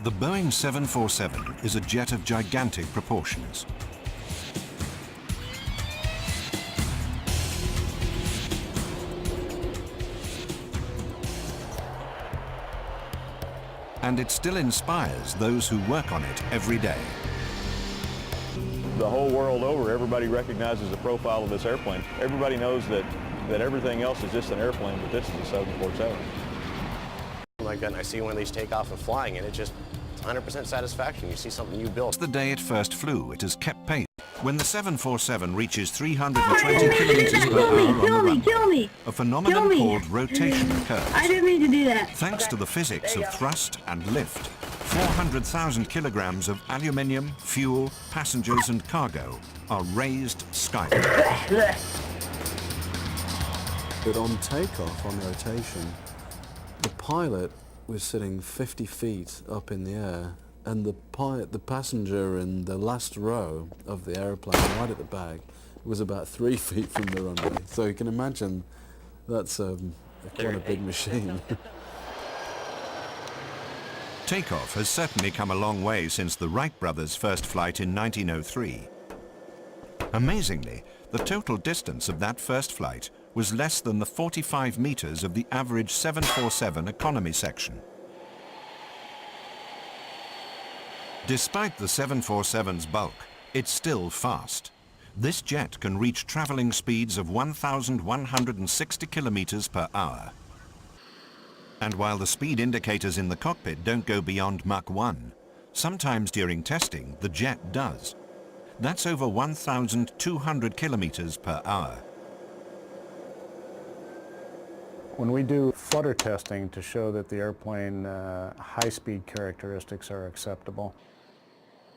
The Boeing 747 is a jet of gigantic proportions. And it still inspires those who work on it every day. The whole world over, everybody recognizes the profile of this airplane. Everybody knows that everything else is just an airplane, but this is a 747. Oh my God, I see one of these take off and flying, and it just 100% satisfaction. You see something you built. The day it first flew, it has kept pace. When the 747 reaches 320 kilometers per hour on the runway, a phenomenon called rotation occurs. I didn't mean to do that. Thanks to the physics of thrust and lift, 400,000 kilograms of aluminium, fuel, passengers and cargo are raised skyward. But on takeoff, on rotation, the pilot was sitting 50 feet up in the air, and the passenger in the last row of the airplane, right at the back, was about 3 feet from the runway. So you can imagine that's quite a big machine. Takeoff has certainly come a long way since the Wright brothers' first flight in 1903. Amazingly, the total distance of that first flight was less than the 45 meters of the average 747 economy section. Despite the 747's bulk, it's still fast. This jet can reach traveling speeds of 1,160 kilometers per hour. And while the speed indicators in the cockpit don't go beyond Mach 1, sometimes during testing, the jet does. That's over 1,200 kilometers per hour. When we do flutter testing to show that the airplane high-speed characteristics are acceptable,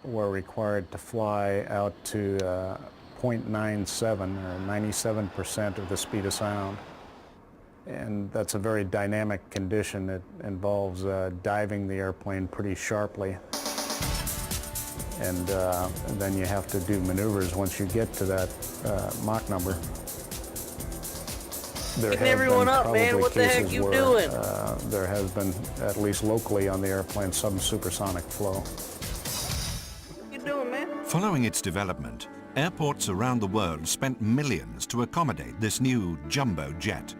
we're required to fly out to 0.97 or 97% of the speed of sound. And that's a very dynamic condition. It involves diving the airplane pretty sharply. And then you have to do maneuvers once you get to that Mach number. Picking everyone up, man. What the heck you doing? There has been, at least locally on the airplane, some supersonic flow. What you doing, man? Following its development, airports around the world spent millions to accommodate this new jumbo jet.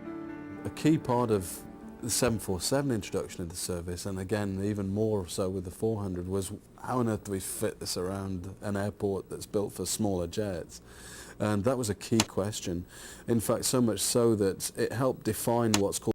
A key part of the 747 introduction into service, and again even more so with the 400, was how on earth do we fit this around an airport that's built for smaller jets? And that was a key question. In fact, so much so that it helped define what's called